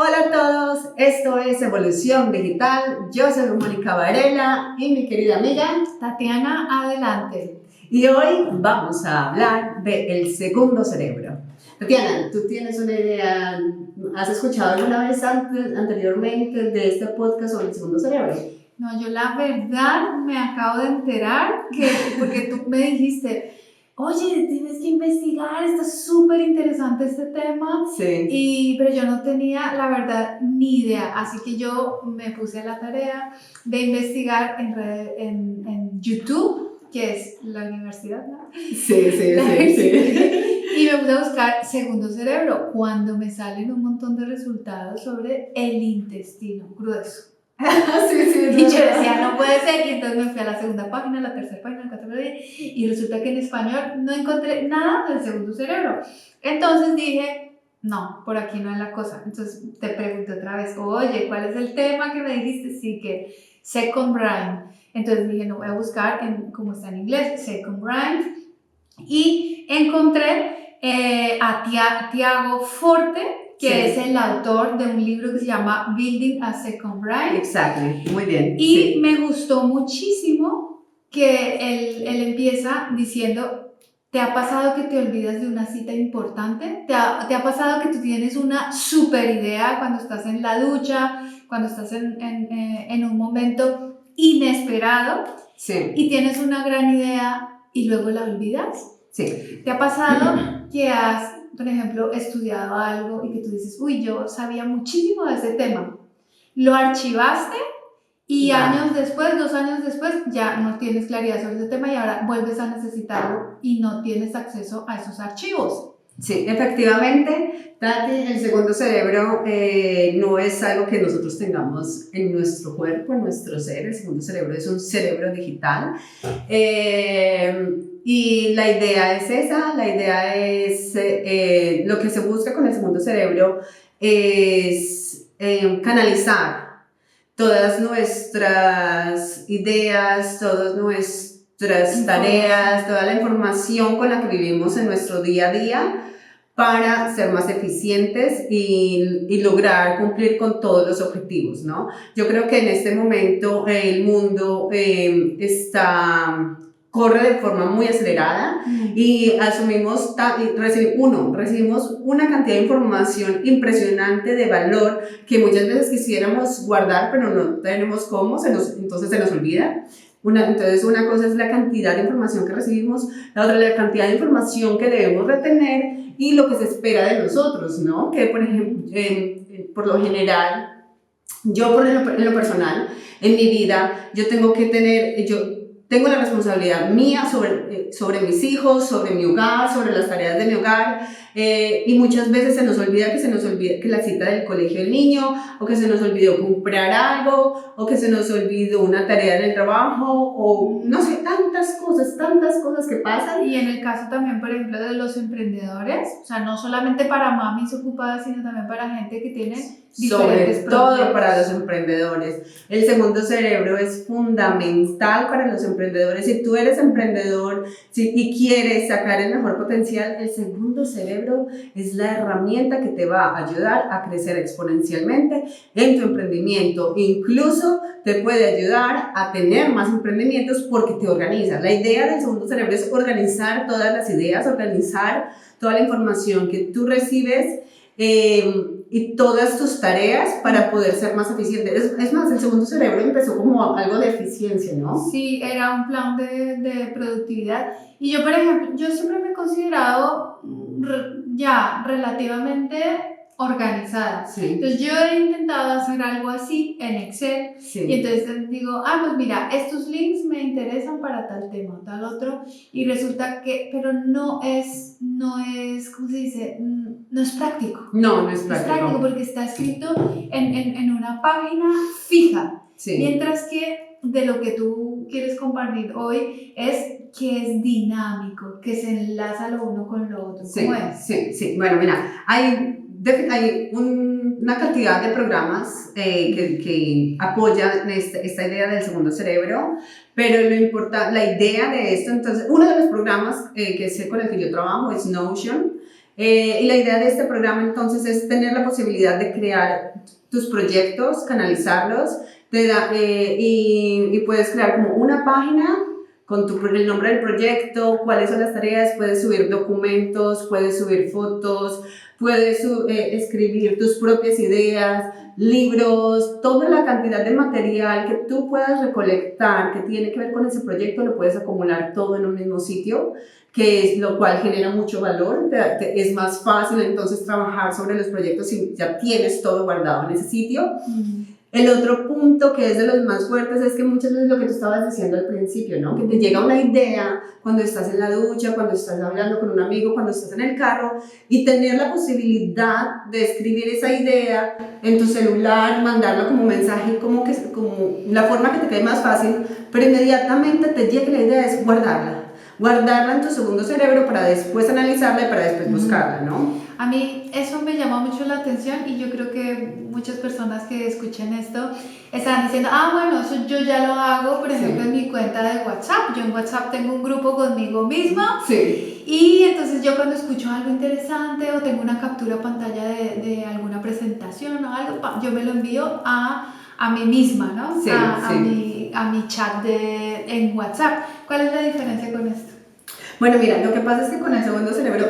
Hola a todos, esto es Evolución Digital. Yo soy Mónica Varela y mi querida amiga Tatiana, adelante. Y hoy vamos a hablar del segundo cerebro. Tatiana, ¿tú tienes una idea? ¿Has escuchado alguna vez anteriormente de este podcast sobre el segundo cerebro? No, yo la verdad me acabo de enterar porque tú me dijiste, oye, tienes que investigar, está súper interesante este tema. Sí. Pero yo no tenía, la verdad, ni idea. Así que yo me puse a la tarea de investigar en YouTube, que es la universidad, ¿no? Sí. Y me puse a buscar segundo cerebro, cuando me salen un montón de resultados sobre el intestino grueso. Sí. Y yo decía, no puede ser, y entonces me fui a la segunda página, la tercera página, la cuarta página, y resulta que en español no encontré nada del segundo cerebro. Entonces dije, no, por aquí no es la cosa. Entonces te pregunté otra vez, oye, ¿cuál es el tema que me dijiste? Sí, que second brain. Entonces dije, no, voy a buscar como está en inglés, second brain, y encontré a Tiago Forte, que es el autor de un libro que se llama Building a Second Brain. Exacto, muy bien. Y me gustó muchísimo que él empieza diciendo, ¿te ha pasado que te olvidas de una cita importante? ¿Te ha pasado que tú tienes una super idea cuando estás en la ducha, cuando estás en un momento inesperado? Sí. Y tienes una gran idea y luego la olvidas. Sí. ¿Te ha pasado que has, por ejemplo, estudiado algo y que tú dices, uy, yo sabía muchísimo de ese tema? Lo archivaste y años después, 2 años después, ya no tienes claridad sobre ese tema y ahora vuelves a necesitarlo y no tienes acceso a esos archivos. Sí, efectivamente, Tati, el segundo cerebro no es algo que nosotros tengamos en nuestro cuerpo, en nuestro ser. El segundo cerebro es un cerebro digital. Y la idea es esa, la idea es lo que se busca con el segundo cerebro es canalizar todas nuestras ideas, todas nuestras tareas, toda la información con la que vivimos en nuestro día a día para ser más eficientes y lograr cumplir con todos los objetivos, ¿no? Yo creo que en este momento el mundo corre de forma muy acelerada y recibimos una cantidad de información impresionante de valor que muchas veces quisiéramos guardar, pero no tenemos cómo, entonces se nos olvida. Entonces una cosa es la cantidad de información que recibimos, la otra la cantidad de información que debemos retener y lo que se espera de nosotros, ¿no? Que por ejemplo, por lo general, yo en lo personal, en mi vida, yo tengo la responsabilidad mía sobre mis hijos, sobre mi hogar, sobre las tareas de mi hogar, y muchas veces se nos olvida que la cita del colegio del niño, o que se nos olvidó comprar algo, o que se nos olvidó una tarea en el trabajo, o no sé, tantas cosas que pasan. Y en el caso también, por ejemplo, de los emprendedores, o sea, no solamente para mamis ocupadas, sino también para gente que tiene diferentes sobre todo para los emprendedores. El segundo cerebro es fundamental para los emprendedores. Si tú eres emprendedor y quieres sacar el mejor potencial, el segundo cerebro es la herramienta que te va a ayudar a crecer exponencialmente en tu emprendimiento. Incluso te puede ayudar a tener más emprendimientos porque te organizas. La idea del segundo cerebro es organizar todas las ideas, organizar toda la información que tú recibes y todas tus tareas para poder ser más eficiente. Es más, el segundo cerebro empezó como algo de eficiencia, ¿no? Sí, era un plan de productividad. Y yo, por ejemplo, yo siempre me he considerado ya relativamente organizada. Sí. Entonces yo he intentado hacer algo así en Excel. Sí. Y entonces digo, pues mira, estos links me interesan para tal tema, tal otro, y resulta que, pero no es, ¿cómo se dice? No es práctico. No es práctico. Es práctico porque está escrito en una página fija. Sí. Mientras que de lo que tú quieres compartir hoy es que es dinámico, que se enlaza lo uno con lo otro. ¿Cómo es? Sí. Bueno, mira, hay una cantidad de programas que apoyan esta idea del segundo cerebro, pero la idea de esto, entonces, uno de los programas con el que yo trabajo es Notion. Y la idea de este programa entonces es tener la posibilidad de crear tus proyectos, canalizarlos, y puedes crear como una página con el nombre del proyecto, cuáles son las tareas, puedes subir documentos, puedes subir fotos, puedes escribir tus propias ideas, libros, toda la cantidad de material que tú puedas recolectar que tiene que ver con ese proyecto, lo puedes acumular todo en un mismo sitio, que es lo cual genera mucho valor, es más fácil entonces trabajar sobre los proyectos si ya tienes todo guardado en ese sitio. El otro punto que es de los más fuertes es que muchas veces lo que tú estabas diciendo al principio, ¿no? Que te llega una idea cuando estás en la ducha, cuando estás hablando con un amigo, cuando estás en el carro, y tener la posibilidad de escribir esa idea en tu celular, mandarlo como mensaje, como la forma que te quede más fácil, pero inmediatamente te llega la idea es guardarla en tu segundo cerebro para después analizarla y para después buscarla, ¿no? A mí eso me llama mucho la atención y yo creo que muchas personas que escuchen esto están diciendo, bueno, eso yo ya lo hago, por ejemplo, en mi cuenta de WhatsApp. Yo en WhatsApp tengo un grupo conmigo misma, y entonces yo cuando escucho algo interesante o tengo una captura pantalla de alguna presentación o algo, yo me lo envío a mí misma, ¿no? A mi chat en WhatsApp. ¿Cuál es la diferencia con esto? Bueno, mira, lo que pasa es que con el segundo cerebro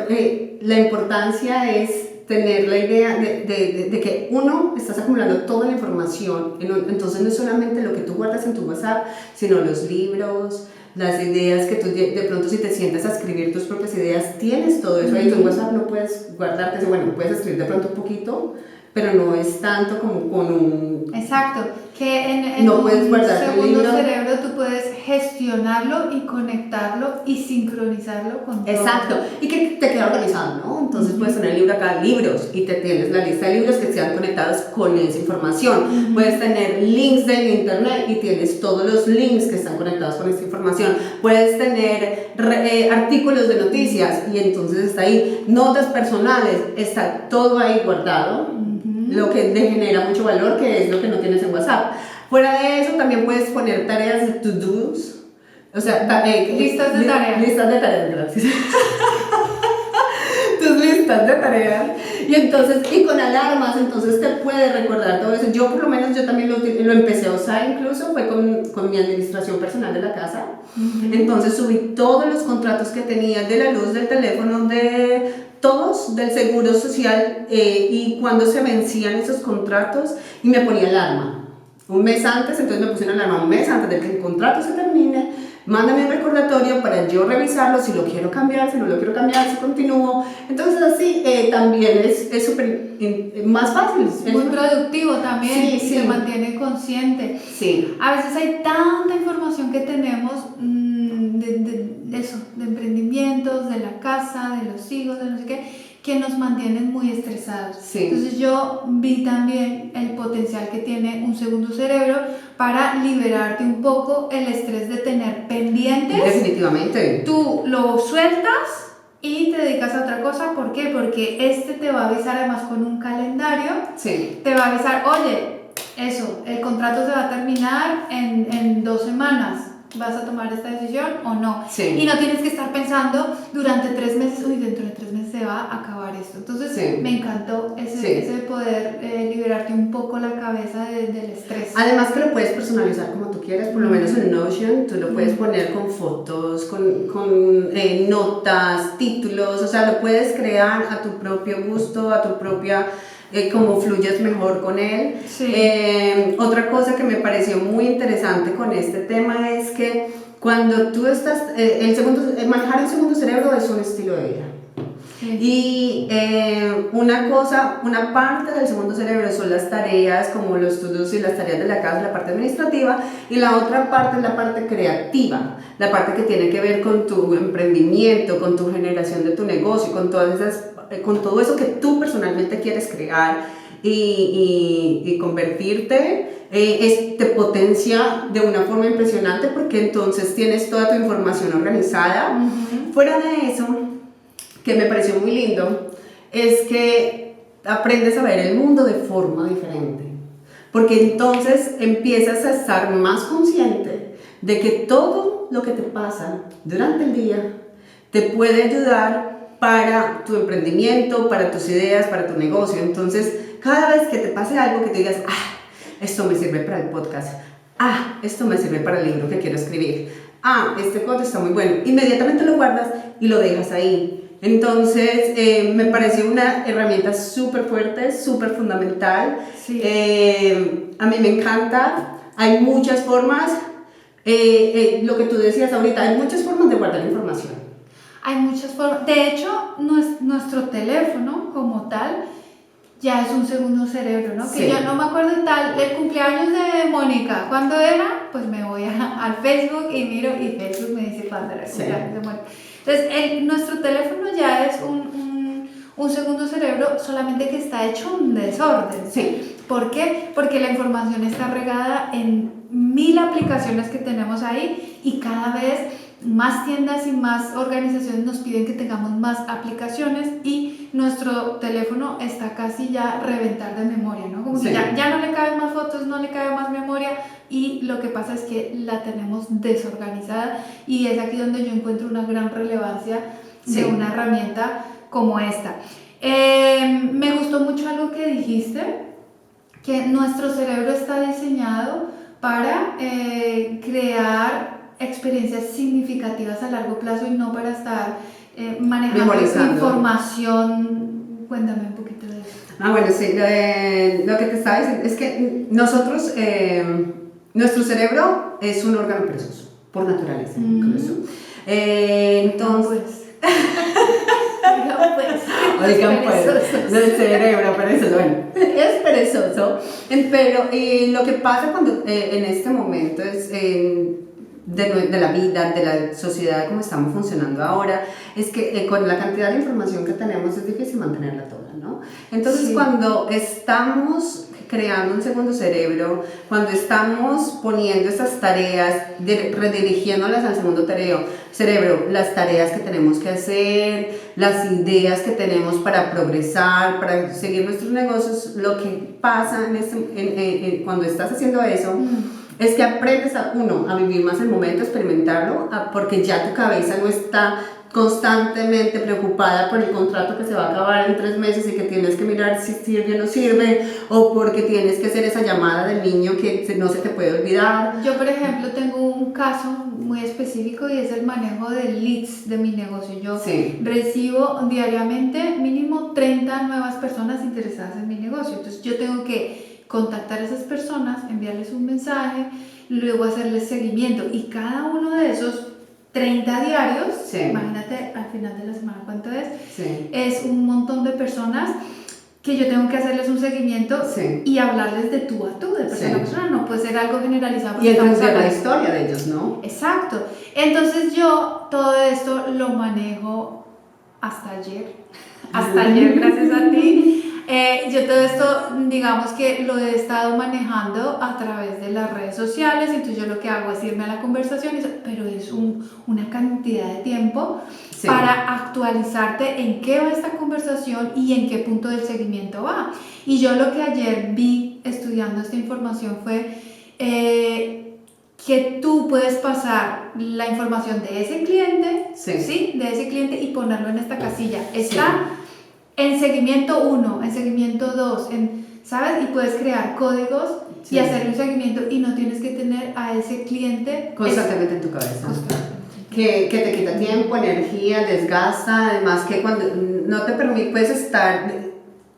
la importancia es tener la idea de que uno, estás acumulando toda la información, entonces no es solamente lo que tú guardas en tu WhatsApp, sino los libros, las ideas que tú de pronto si te sientas a escribir tus propias ideas, tienes todo eso ahí. En tu WhatsApp no puedes guardarte, bueno, puedes escribir de pronto un poquito, pero no es tanto como con un... Exacto, que en no un segundo libro. cerebro tú puedes gestionarlo y conectarlo y sincronizarlo con todo. Exacto, y que te queda organizado, ¿no? Entonces puedes tener el libro acá, libros, y te tienes la lista de libros que sean conectados con esa información. Puedes tener links del internet y tienes todos los links que están conectados con esa información. Puedes tener artículos de noticias y entonces está ahí, notas personales, está todo ahí guardado, lo que te genera mucho valor, que es lo que no tienes en WhatsApp. Fuera de eso también puedes poner tareas de to-dos, o sea, listas de tareas. Listas de tareas, gracias. Tus listas de tareas. Y entonces, y con alarmas, entonces te puede recordar todo eso. Yo por lo menos, yo también lo empecé a usar incluso, fue con mi administración personal de la casa. Entonces subí todos los contratos que tenía de la luz, del teléfono, de todos, del seguro social, y cuando se vencían esos contratos, y me ponía alarma. Un mes antes, entonces me puse una alarma un mes antes de que el contrato se termine, mándame un recordatorio para yo revisarlo, si lo quiero cambiar, si no lo quiero cambiar, si continúo. Entonces así también es súper más fácil. Muy productivo también, y sí. se mantiene consciente. Sí. A veces hay tanta información que tenemos de emprendimientos, de la casa, de los hijos, de no sé qué, que nos mantienen muy estresados. Entonces yo vi también el potencial que tiene un segundo cerebro para liberarte un poco el estrés de tener pendientes. Definitivamente. Tú lo sueltas y te dedicas a otra cosa. ¿Por qué? Porque te va a avisar además con un calendario. Te va a avisar, oye, el contrato se va a terminar en 2 semanas. ¿Vas a tomar esta decisión o no? Y no tienes que estar pensando durante 3 meses, dentro de 3 meses se va a acabar esto. Entonces me encantó ese poder liberarte un poco la cabeza del estrés. Además que lo puedes personalizar como tú quieras, por lo menos en Notion, tú lo puedes poner con fotos, con notas, títulos, o sea, lo puedes crear a tu propio gusto, a tu propia... cómo fluyes mejor con él. Otra cosa que me pareció muy interesante con este tema es que cuando tú estás, manejar el segundo cerebro es un estilo de vida. Y una parte del segundo cerebro son las tareas como los to-dos y las tareas de la casa, la parte administrativa, y la otra parte es la parte creativa, la parte que tiene que ver con tu emprendimiento, con tu generación de tu negocio, con todo eso que tú personalmente quieres crear y convertirte. Te potencia de una forma impresionante porque entonces tienes toda tu información organizada. Fuera de eso, que me pareció muy lindo, es que aprendes a ver el mundo de forma diferente, porque entonces empiezas a estar más consciente de que todo lo que te pasa durante el día te puede ayudar para tu emprendimiento, para tus ideas, para tu negocio. Entonces, cada vez que te pase algo que te digas, esto me sirve para el podcast, esto me sirve para el libro que quiero escribir, este código está muy bueno, inmediatamente lo guardas y lo dejas ahí. Entonces, me pareció una herramienta súper fuerte, súper fundamental. Sí. A mí me encanta. Hay muchas formas, lo que tú decías ahorita, hay muchas formas de guardar información. Hay muchas formas. De hecho, nuestro teléfono como tal ya es un segundo cerebro, ¿no? Sí. Que yo no me acuerdo el cumpleaños de Mónica. ¿Cuándo era? Pues me voy al Facebook y miro y Facebook me dice cuándo era el cumpleaños de Mónica. Entonces, nuestro teléfono ya es un segundo cerebro, solamente que está hecho un desorden. Sí. ¿Por qué? Porque la información está regada en 1000 aplicaciones que tenemos ahí y cada vez más tiendas y más organizaciones nos piden que tengamos más aplicaciones y nuestro teléfono está casi ya a reventar de memoria, ¿no? Como que ya no le caben más fotos, no le cabe más memoria y lo que pasa es que la tenemos desorganizada y es aquí donde yo encuentro una gran relevancia de una herramienta como esta. Me gustó mucho algo que dijiste, que nuestro cerebro está diseñado para crear experiencias significativas a largo plazo y no para estar manejando información. Cuéntame un poquito de eso. Bueno, sí, lo que te estaba diciendo es que nosotros, nuestro cerebro es un órgano perezoso, por naturaleza, incluso. Entonces... Oigan pues, del cerebro perezoso, bueno, es perezoso, pero lo que pasa cuando en este momento es... de la vida, de la sociedad como estamos funcionando ahora, es que con la cantidad de información que tenemos es difícil mantenerla toda, ¿no? Entonces cuando estamos creando un segundo cerebro, cuando estamos poniendo estas tareas, redirigiéndolas al segundo cerebro, las tareas que tenemos que hacer, las ideas que tenemos para progresar, para seguir nuestros negocios, lo que pasa cuando estás haciendo eso, es que aprendes a vivir más el momento, a experimentarlo, porque ya tu cabeza no está constantemente preocupada por el contrato que se va a acabar en 3 meses y que tienes que mirar si sirve o no sirve, o porque tienes que hacer esa llamada del niño que no se te puede olvidar. Yo, por ejemplo, tengo un caso muy específico y es el manejo de leads de mi negocio. Yo recibo diariamente mínimo 30 nuevas personas interesadas en mi negocio, entonces yo tengo que contactar a esas personas, enviarles un mensaje, luego hacerles seguimiento y cada uno de esos 30 diarios, imagínate al final de la semana cuánto es, es un montón de personas que yo tengo que hacerles un seguimiento y hablarles de tú a tú, de persona a persona, no puede ser algo generalizado. Y entender la historia de ellos, ¿no? Exacto. Entonces yo todo esto lo manejo hasta ayer, gracias a ti. Yo todo esto, digamos que lo he estado manejando a través de las redes sociales, entonces yo lo que hago es irme a la conversación, pero es una cantidad de tiempo para actualizarte en qué va esta conversación y en qué punto del seguimiento va. Y yo lo que ayer vi estudiando esta información fue que tú puedes pasar la información de ese cliente, de ese cliente y ponerlo en esta casilla. Está en seguimiento 1, en seguimiento 2, ¿sabes? Y puedes crear códigos y hacer un seguimiento y no tienes que tener a ese cliente constantemente en tu cabeza. Que te quita tiempo, energía, desgasta, además que cuando no te permite, puedes estar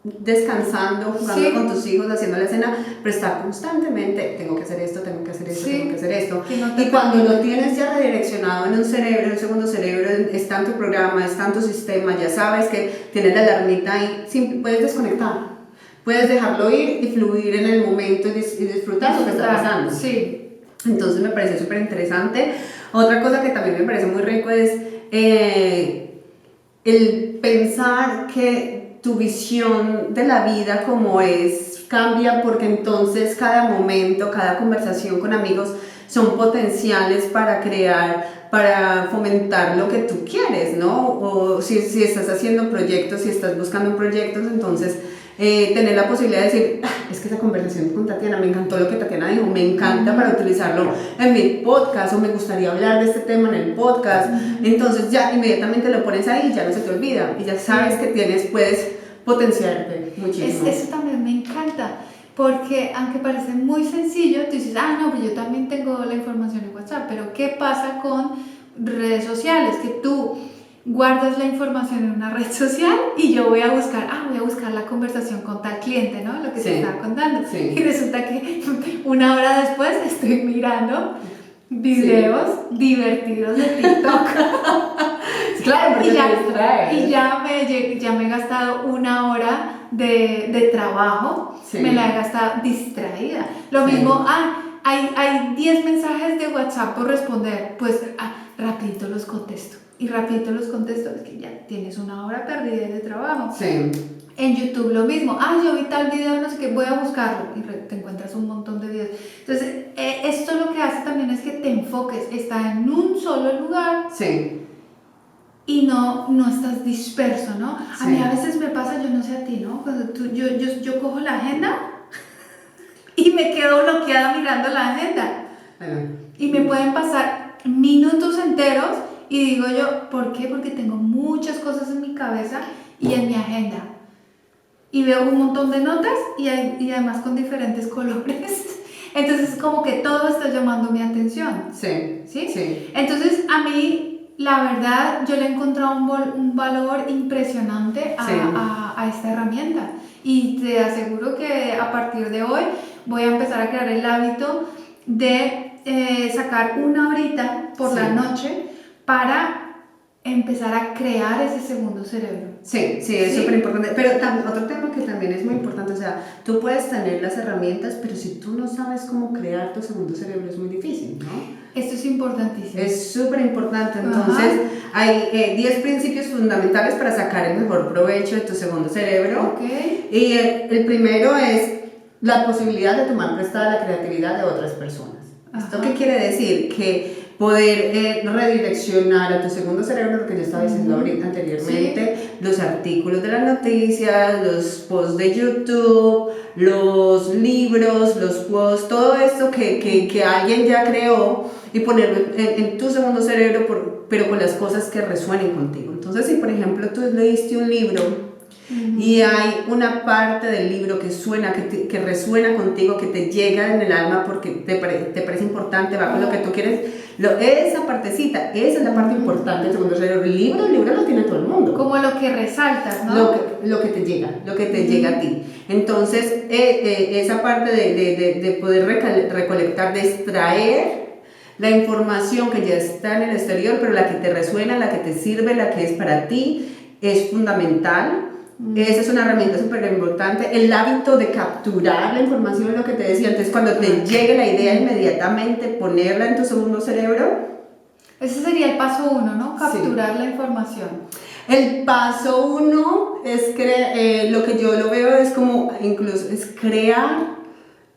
descansando, jugando con tus hijos, haciendo la cena, pero está constantemente, tengo que hacer esto, tengo que hacer esto, tengo que hacer esto. Y cuando lo tienes ya redireccionado en un cerebro, en un segundo cerebro, está en tu programa, está en tu sistema, ya sabes que tienes la alarmita ahí, puedes desconectar, puedes dejarlo ir y fluir en el momento y disfrutar lo que está pasando. Entonces me parece súper interesante. Otra cosa que también me parece muy rico es el pensar que tu visión de la vida como es cambia, porque entonces cada momento, cada conversación con amigos son potenciales para crear, para fomentar lo que tú quieres, ¿no? O si estás haciendo proyectos, si estás buscando proyectos, entonces tener la posibilidad de decir, es que esa conversación con Tatiana, me encantó lo que Tatiana dijo, me encanta para utilizarlo en mi podcast, o me gustaría hablar de este tema en el podcast. Entonces ya inmediatamente lo pones ahí y ya no se te olvida, y ya sabes que puedes potenciarte muchísimo. Eso también me encanta, porque aunque parece muy sencillo, tú dices, no, pues yo también tengo la información en WhatsApp, pero ¿qué pasa con redes sociales? Que tú guardas la información en una red social y yo voy a buscar la conversación con tal cliente, ¿no? Lo que te estaba contando. Y resulta que una hora después estoy mirando videos divertidos de TikTok. Claro, porque y ya me he gastado una hora de trabajo, me la he gastado distraída. Lo mismo, hay 10 mensajes de WhatsApp por responder, pues rapidito los contesto. Y rapidito los contesto, es que ya tienes una hora perdida de trabajo. En YouTube lo mismo, yo vi tal video, no sé qué, voy a buscarlo, y te encuentras un montón de videos. Entonces, esto lo que hace también es que te enfoques, está en un solo lugar. Y no estás disperso, ¿no? A mí a veces me pasa, yo no sé a ti, ¿no? Cuando yo cojo la agenda y me quedo bloqueada mirando la agenda. Y me pueden pasar minutos enteros y digo yo, ¿por qué? Porque tengo muchas cosas en mi cabeza y en mi agenda. Y veo un montón de notas y además con diferentes colores. Entonces, como que todo está llamando mi atención. ¿Sí? Entonces, a mí, la verdad, yo le he encontrado un valor impresionante a esta herramienta. Y te aseguro que a partir de hoy voy a empezar a crear el hábito de sacar una horita por la noche para empezar a crear ese segundo cerebro. Es súper importante. Pero otro tema que también es muy importante, o sea, tú puedes tener las herramientas, pero si tú no sabes cómo crear tu segundo cerebro es muy difícil, ¿no? Esto es importantísimo. Es súper importante. Entonces, hay 10 principios fundamentales para sacar el mejor provecho de tu segundo cerebro. Y el primero es la posibilidad de tomar prestada la creatividad de otras personas. ¿Esto qué quiere decir? Que poder redireccionar a tu segundo cerebro, lo que yo estaba diciendo anteriormente, los artículos de las noticias, los posts de YouTube, los libros, los posts, todo esto que alguien ya creó, y ponerlo en tu segundo cerebro, pero con las cosas que resuenen contigo. Entonces, si por ejemplo tú leíste un libro y hay una parte del libro que resuena contigo, que te llega en el alma porque te parece importante, va con lo que tú quieres, esa partecita, esa es la parte importante del segundo cerebro. El libro lo tiene todo el mundo. Como lo que resaltas, ¿no? Lo que te llega a ti. Entonces, esa parte de poder recolectar, de extraer la información que ya está en el exterior, pero la que te resuena, la que te sirve, la que es para ti, es fundamental. Esa es una herramienta súper importante. El hábito de capturar la información, es lo que te decía antes, cuando te llegue la idea, inmediatamente ponerla en tu segundo cerebro. Ese sería el paso 1, ¿no? Capturar la información. El paso 1 es lo que yo lo veo es como incluso es crear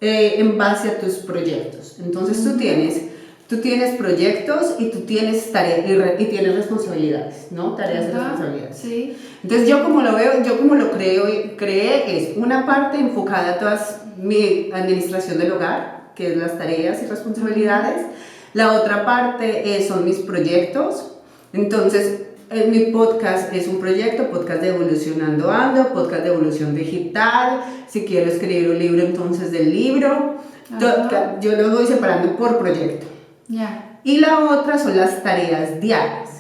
en base a tus proyectos. Entonces tú tienes proyectos y tú tienes tareas y tienes responsabilidades, ¿no? Tareas y responsabilidades. Entonces yo como lo creé es una parte enfocada a toda mi administración del hogar, que es las tareas y responsabilidades. La otra parte son mis proyectos. Entonces mi podcast es un proyecto, podcast de Evolucionando Ando, podcast de evolución digital. Si quiero escribir un libro, entonces del libro. Yo lo voy separando por proyecto. Y la otra son las tareas diarias.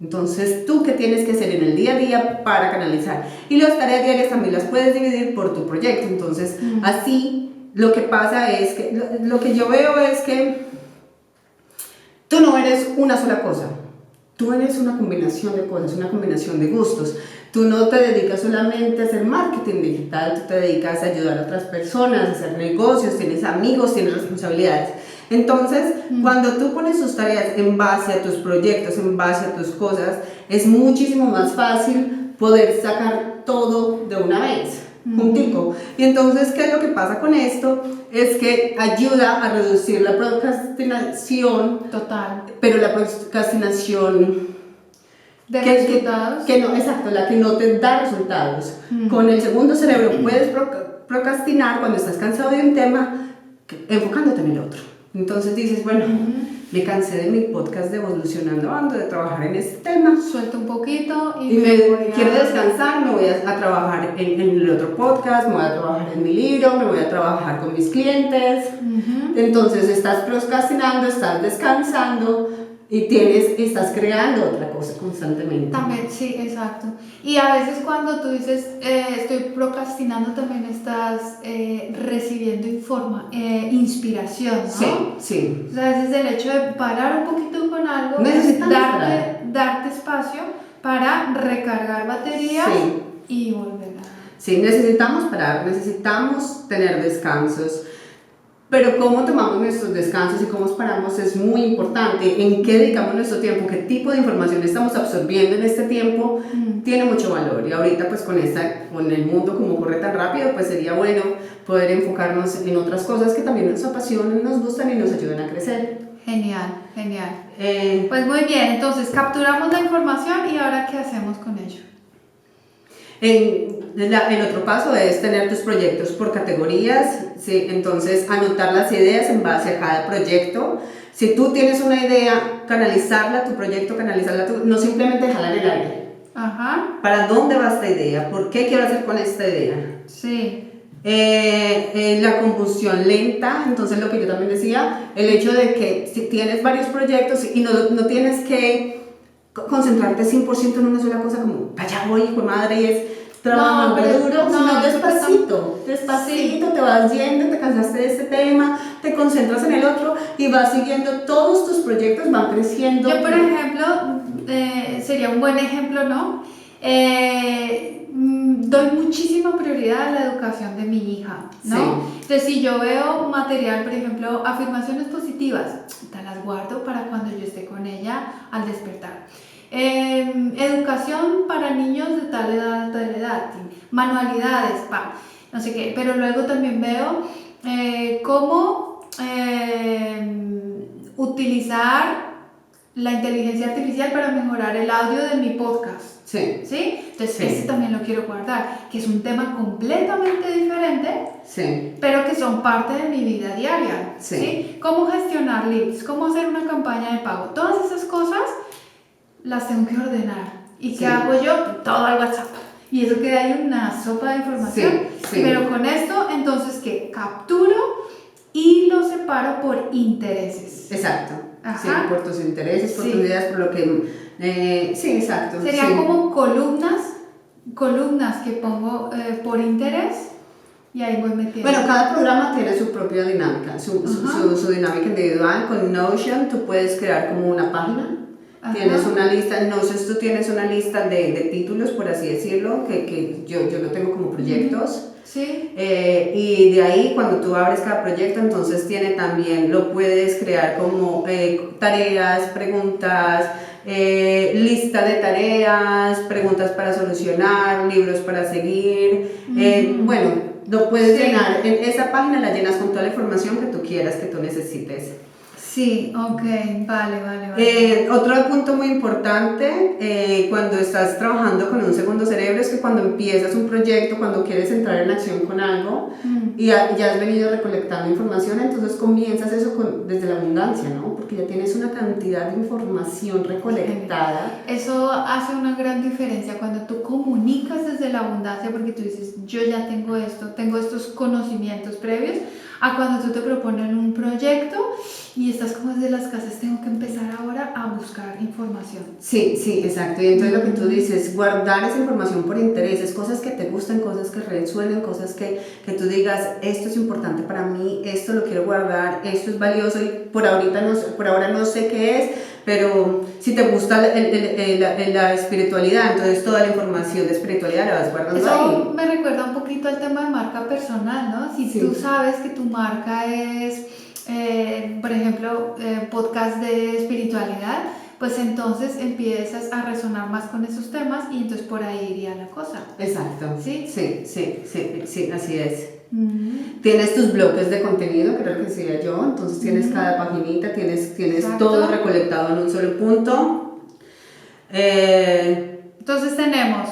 Entonces, ¿tú qué tienes que hacer en el día a día para canalizar? Y las tareas diarias también las puedes dividir por tu proyecto. Entonces, así lo que pasa es que, lo que yo veo es que tú no eres una sola cosa. Tú eres una combinación de cosas, una combinación de gustos. Tú no te dedicas solamente a hacer marketing digital, tú te dedicas a ayudar a otras personas, a hacer negocios, tienes amigos, tienes responsabilidades. Entonces, cuando tú pones tus tareas en base a tus proyectos, en base a tus cosas, es muchísimo más fácil poder sacar todo de una vez, juntico. Y entonces, ¿qué es lo que pasa con esto? Es que ayuda a reducir la procrastinación. Total. Pero la procrastinación de resultados. Que no, exacto, la que no te da resultados. Con el segundo cerebro puedes procrastinar cuando estás cansado de un tema, enfocándote en el otro. Entonces dices, bueno, me cansé de mi podcast de Evolucionando Ando, de trabajar en este tema. Suelto un poquito y quiero descansar, me voy a trabajar en el otro podcast, me voy a trabajar en mi libro, me voy a trabajar con mis clientes. Entonces estás procrastinando, estás descansando y estás creando otra cosa constantemente. También, sí, exacto. Y a veces cuando tú dices estoy procrastinando, también estás recibiendo inspiración, ¿no? Sí, sí. O sea, ese es el hecho de parar un poquito con algo, darte espacio para recargar baterías y volver a... Sí, necesitamos parar, necesitamos tener descansos. Pero cómo tomamos nuestros descansos y cómo paramos es muy importante. En qué dedicamos nuestro tiempo, qué tipo de información estamos absorbiendo en este tiempo, tiene mucho valor. Y ahorita pues con el mundo como corre tan rápido, pues sería bueno poder enfocarnos en otras cosas que también nos apasionan, nos gustan y nos ayudan a crecer. Genial, genial. Pues muy bien, entonces capturamos la información y ahora ¿qué hacemos con ello? El otro paso es tener tus proyectos por categorías, ¿sí? Entonces anotar las ideas en base a cada proyecto. Si tú tienes una idea, canalizarla, no simplemente dejarla en el aire. Ajá. ¿Para dónde va esta idea? ¿Por qué quiero hacer con esta idea? Sí. La combustión lenta, entonces lo que yo también decía, el hecho de que si tienes varios proyectos y no tienes que concentrarte 100% en una sola cosa, como allá voy, hijo de madre, y es trabajando duro, sino despacito, sí. Te vas yendo, te cansaste de este tema, te concentras en el otro y vas siguiendo, todos tus proyectos van creciendo. Yo, por ejemplo, sería un buen ejemplo, ¿no? Doy muchísima prioridad a la educación de mi hija, ¿no? Sí. Entonces, si yo veo material, por ejemplo, afirmaciones positivas, te las guardo para cuando yo esté con ella al despertar. Educación para niños de tal edad, manualidades, no sé qué, pero luego también veo cómo utilizar la inteligencia artificial para mejorar el audio de mi podcast. Sí. ¿Sí? Entonces, ese también lo quiero guardar, que es un tema completamente diferente, pero que son parte de mi vida diaria. ¿Sí? Cómo gestionar leads, cómo hacer una campaña de pago, todas esas cosas las tengo que ordenar. ¿Y qué hago yo? Todo al WhatsApp. Y eso queda ahí una sopa de información. Pero con esto, entonces, ¿qué? Capturo y lo separo por intereses. Exacto. Ajá. Sí, por tus intereses, por tus ideas, por lo que... sí, exacto. Serían como columnas que pongo por interés y ahí voy metiendo. Bueno, cada programa tiene su propia dinámica, su dinámica individual. Con Notion tú puedes crear como una página. Ajá. Tienes una lista, en Notion tú tienes una lista de títulos, por así decirlo, que yo lo tengo como proyectos. Sí. Y de ahí cuando tú abres cada proyecto, entonces lo puedes crear como tareas, preguntas, lista de tareas, preguntas para solucionar, libros para seguir. Bueno, lo puedes llenar, en esa página la llenas con toda la información que tú quieras, que tú necesites. Sí, ok, vale. Otro punto muy importante cuando estás trabajando con un segundo cerebro es que cuando empiezas un proyecto, cuando quieres entrar en acción con algo y ya has venido recolectando información, entonces comienzas eso desde la abundancia, ¿no? Porque ya tienes una cantidad de información recolectada. Eso hace una gran diferencia cuando tú comunicas desde la abundancia, porque tú dices, yo ya tengo esto, tengo estos conocimientos previos, a cuando tú te proponen un proyecto y estás como desde las casas, tengo que empezar ahora a buscar información. Sí, exacto. Y entonces lo que tú dices, guardar esa información por intereses, cosas que te gustan, cosas que resuenen, cosas que tú digas, esto es importante para mí, esto lo quiero guardar, esto es valioso y por ahora no sé qué es, pero si te gusta la espiritualidad, entonces toda la información de espiritualidad la vas guardando ahí. Eso me recuerda un poquito al tema de marca personal, ¿no? Si tú sabes que tu marca es, por ejemplo, podcast de espiritualidad, pues entonces empiezas a resonar más con esos temas y entonces por ahí iría la cosa. Exacto. ¿Sí? Sí, así es. Tienes tus bloques de contenido, creo que decía yo, entonces tienes cada paginita, tienes todo recolectado en un solo punto. Entonces tenemos,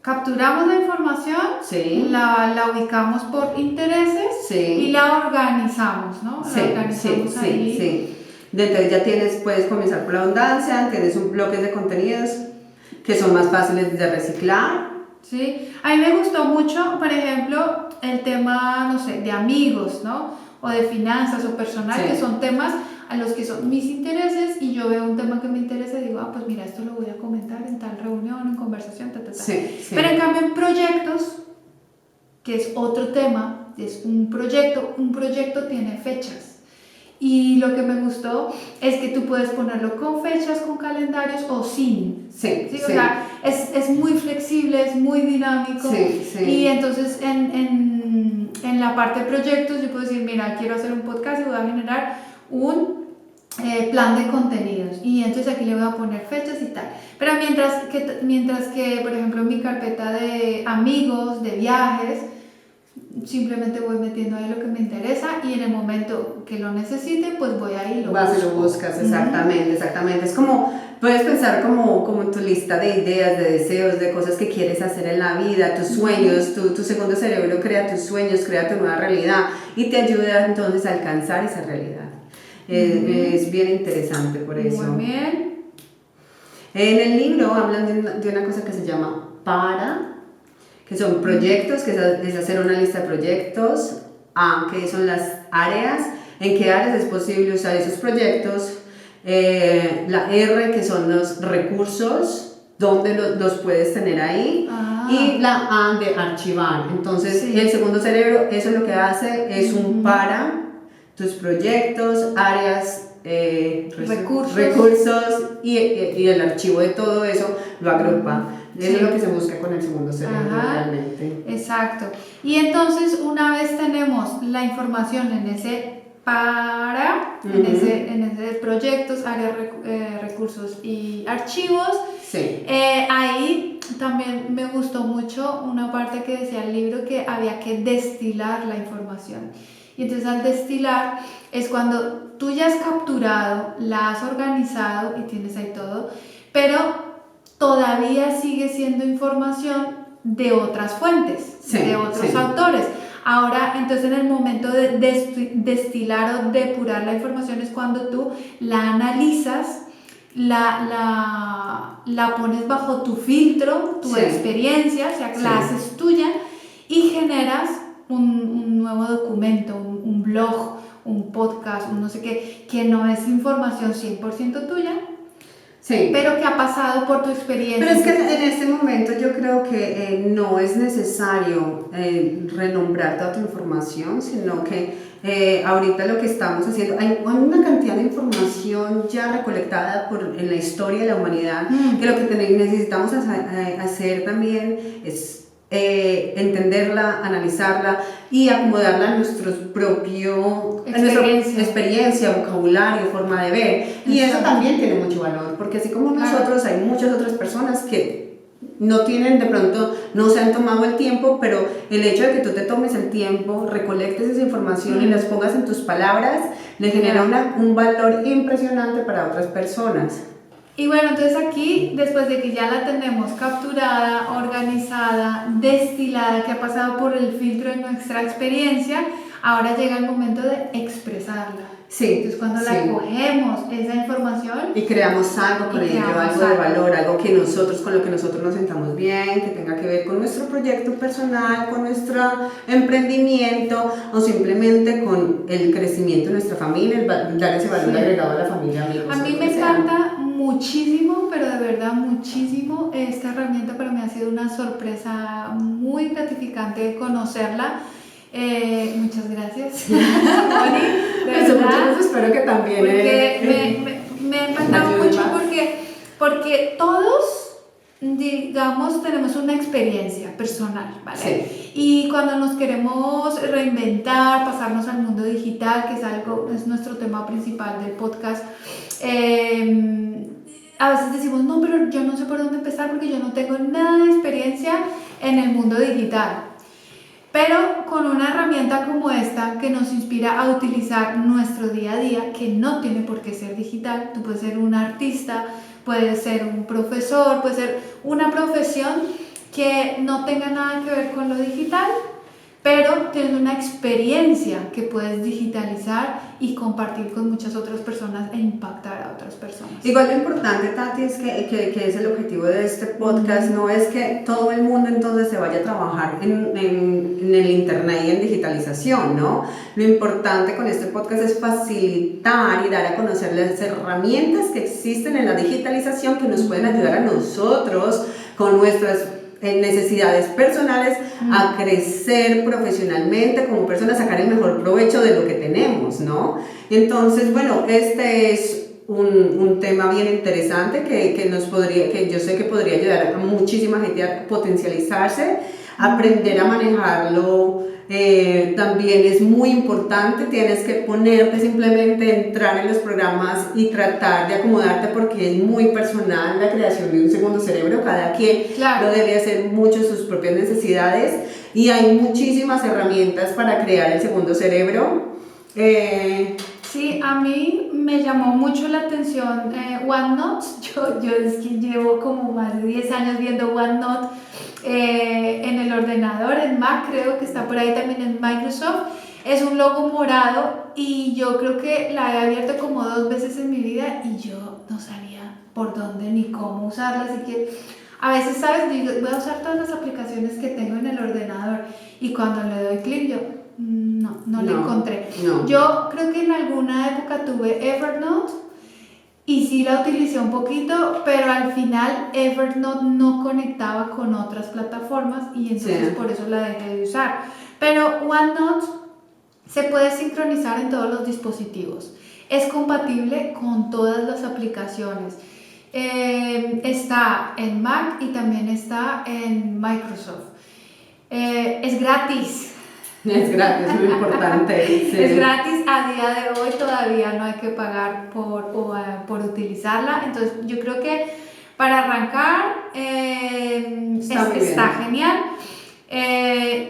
capturamos la información, Sí. la ubicamos por intereses Sí. y la organizamos, ¿no? Sí, La organizamos sí, ahí. sí, sí. Entonces ya puedes comenzar por la abundancia, tienes un bloque de contenidos que son más fáciles de reciclar. Sí, a mí me gustó mucho, por ejemplo, el tema, no sé, de amigos, ¿no? O de finanzas o personal, Sí. que son temas a los que son mis intereses y yo veo un tema que me interesa y digo, ah, pues mira, esto lo voy a comentar en tal reunión, en conversación, ta, ta, ta. Sí, sí. Pero en cambio en proyectos, que es otro tema, es un proyecto tiene fechas. Y lo que me gustó es que tú puedes ponerlo con fechas, con calendarios o sin. Sí, ¿Sí? sí. O sea, es muy flexible, es muy dinámico. Sí, sí. Y entonces en la parte de proyectos yo puedo decir, mira, quiero hacer un podcast y voy a generar un plan de contenidos. Y entonces aquí le voy a poner fechas y tal. Pero mientras que por ejemplo, en mi carpeta de amigos, de viajes, simplemente voy metiendo ahí lo que me interesa y en el momento que lo necesite, pues voy ahí y lo Vas y busco. lo buscas, exactamente, exactamente. Es como, puedes pensar como en tu lista de ideas, de deseos, de cosas que quieres hacer en la vida, tus sueños, tu segundo cerebro crea tus sueños, crea tu nueva realidad y te ayuda entonces a alcanzar esa realidad. Es bien interesante por eso. Muy bien. En el libro hablan de una cosa que se llama que son proyectos, que es hacer una lista de proyectos, que son las áreas, en qué áreas es posible usar esos proyectos, la R, que son los recursos, dónde los puedes tener ahí, y la A de archivar. Entonces, Sí. el segundo cerebro, eso lo que hace es un para tus proyectos, áreas, recursos y el archivo de todo eso lo agrupa. Eso Sí. es lo que se busca con el segundo cerebro. Ajá. Realmente. Exacto. Y entonces una vez tenemos la información en ese en ese proyectos, áreas, recursos y archivos, Sí. ahí también me gustó mucho una parte que decía el libro que había que destilar la información. Y entonces al destilar es cuando tú ya has capturado, la has organizado y tienes ahí todo, pero todavía sigue siendo información de otras fuentes, Sí, de otros sí. autores. Ahora, entonces en el momento de destilar o depurar la información es cuando tú la analizas, la pones bajo tu filtro, tu Sí. experiencia, o sea, Sí. la haces tuya y generas un nuevo documento, un blog, un podcast, un no sé qué, que no es información 100% tuya, Sí. pero que ha pasado por tu experiencia. Pero es que en este momento yo creo que no es necesario renombrar toda tu información, sino que ahorita lo que estamos haciendo, hay una cantidad de información ya recolectada en la historia de la humanidad, que lo que necesitamos hacer también es entenderla, analizarla y acomodarla a nuestra experiencia, vocabulario, forma de ver. Y eso también tiene mucho valor, porque así como nosotros, hay muchas otras personas que no tienen, de pronto, no se han tomado el tiempo, pero el hecho de que tú te tomes el tiempo, recolectes esa información y las pongas en tus palabras, le genera un valor impresionante para otras personas. Y bueno, entonces aquí, después de que ya la tenemos capturada, organizada, destilada, que ha pasado por el filtro de nuestra experiencia, ahora llega el momento de expresarla. Sí. Entonces cuando la cogemos, esa información, y creamos algo con ello, algo de valor, algo que con lo que nosotros nos sentamos bien, que tenga que ver con nuestro proyecto personal, con nuestro emprendimiento o simplemente con el crecimiento de nuestra familia, dar ese valor agregado a la familia, amigos. A mí me encanta muchísimo, pero de verdad muchísimo, esta herramienta para mí ha sido una sorpresa muy gratificante conocerla. Muchas gracias, Moni, de verdad. Espero que también. Porque me ha encantado mucho porque todos, digamos, tenemos una experiencia personal, ¿vale? Sí. Y cuando nos queremos reinventar, pasarnos al mundo digital, que es nuestro tema principal del podcast, a veces decimos, no, pero yo no sé por dónde empezar porque yo no tengo nada de experiencia en el mundo digital. Pero con una herramienta como esta que nos inspira a utilizar nuestro día a día, que no tiene por qué ser digital, tú puedes ser un artista, puede ser un profesor, puede ser una profesión que no tenga nada que ver con lo digital, pero tienes una experiencia que puedes digitalizar y compartir con muchas otras personas e impactar a otras personas. Igual lo importante, Tati, es que es el objetivo de este podcast, no es que todo el mundo entonces se vaya a trabajar en el internet y en digitalización, ¿no? Lo importante con este podcast es facilitar y dar a conocer las herramientas que existen en la digitalización que nos pueden ayudar a nosotros con nuestras necesidades personales a crecer profesionalmente como personas, sacar el mejor provecho de lo que tenemos, ¿no? Entonces, bueno, este es un tema bien interesante que yo sé que podría ayudar a muchísima gente a potencializarse, aprender a manejarlo. También es muy importante, tienes que ponerte simplemente, entrar en los programas y tratar de acomodarte porque es muy personal la creación de un segundo cerebro, cada quien lo debe hacer mucho en sus propias necesidades y hay muchísimas herramientas para crear el segundo cerebro. Sí, a mí me llamó mucho la atención OneNote. Yo es que llevo como más de 10 años viendo OneNote en el ordenador, en Mac, creo que está por ahí también en Microsoft. Es un logo morado y yo creo que la he abierto como 2 veces en mi vida y yo no sabía por dónde ni cómo usarla, así que a veces, ¿sabes? Digo, voy a usar todas las aplicaciones que tengo en el ordenador y cuando le doy clic yo no la encontré. No. Yo creo que en alguna época tuve Evernote y sí la utilicé un poquito, pero al final Evernote no conectaba con otras plataformas y entonces por eso la dejé de usar. Pero OneNote se puede sincronizar en todos los dispositivos. Es compatible con todas las aplicaciones. Está en Mac y también está en Microsoft. Es gratis. Es gratis, es muy importante. Sí. Es gratis, a día de hoy todavía no hay que pagar por utilizarla, entonces yo creo que para arrancar está genial.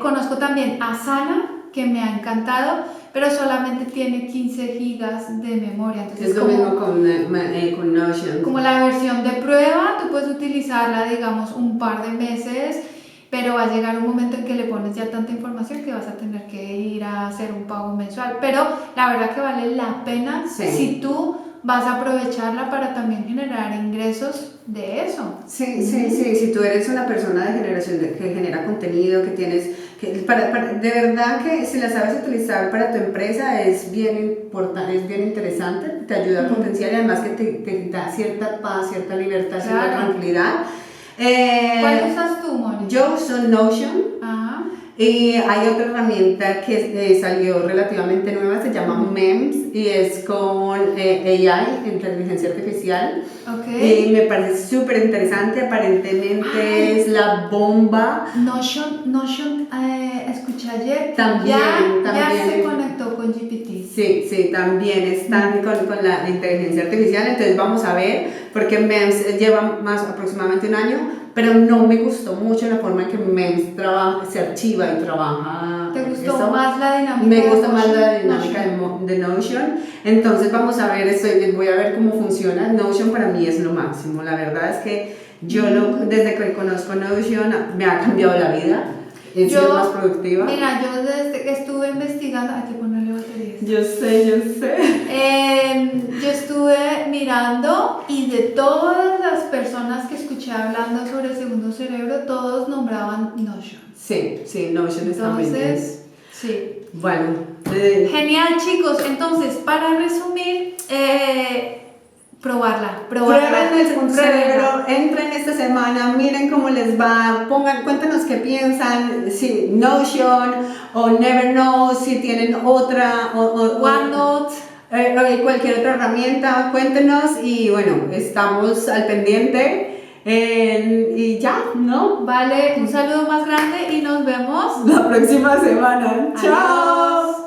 Conozco también Asana, que me ha encantado, pero solamente tiene 15 gigas de memoria. Entonces es lo mismo con Notion. Como la versión de prueba, tú puedes utilizarla, digamos, un par de meses, pero va a llegar un momento en que le pones ya tanta información que vas a tener que ir a hacer un pago mensual. Pero la verdad que vale la pena si tú vas a aprovecharla para también generar ingresos de eso. Sí, si tú eres una persona de generación que genera contenido, que tienes, de verdad que si la sabes utilizar para tu empresa es bien importante, es bien interesante, te ayuda a potenciar y además que te da cierta paz, cierta libertad, cierta tranquilidad. ¿Cuál usas tú, Moni? Yo uso Notion. Y hay otra herramienta que salió relativamente nueva, se llama MEMS y es con AI, inteligencia artificial. Y me parece súper interesante, aparentemente es la bomba. Notion escuché ayer, también ya se conectó con GPT. Sí, también están con la inteligencia artificial, entonces vamos a ver, porque MEMS lleva aproximadamente un año, pero no me gustó mucho la forma en que MEMS se archiva y trabaja. ¿Te gustó más la dinámica? Me gusta más la dinámica de Notion, entonces vamos a ver, voy a ver cómo funciona. Notion para mí es lo máximo, la verdad es que yo desde que conozco Notion me ha cambiado la vida. He sido más productiva. Mira, yo desde que estuve investigando, hay que ponerle baterías. Yo sé. Yo estuve mirando y de todas las personas que escuché hablando sobre el segundo cerebro, todos nombraban Notion. Sí, Notion está muy bien. Entonces, sí. Bueno. Genial, chicos. Entonces, para resumir, probarla. Prueben el segundo cerebro, entren esta semana, miren cómo les va, cuéntanos qué piensan, si Notion o Nevernote, si tienen otra OneNote, cualquier otra herramienta, cuéntenos y bueno, estamos al pendiente y ya, ¿no? Vale, un saludo más grande y nos vemos la próxima semana. ¡Chao!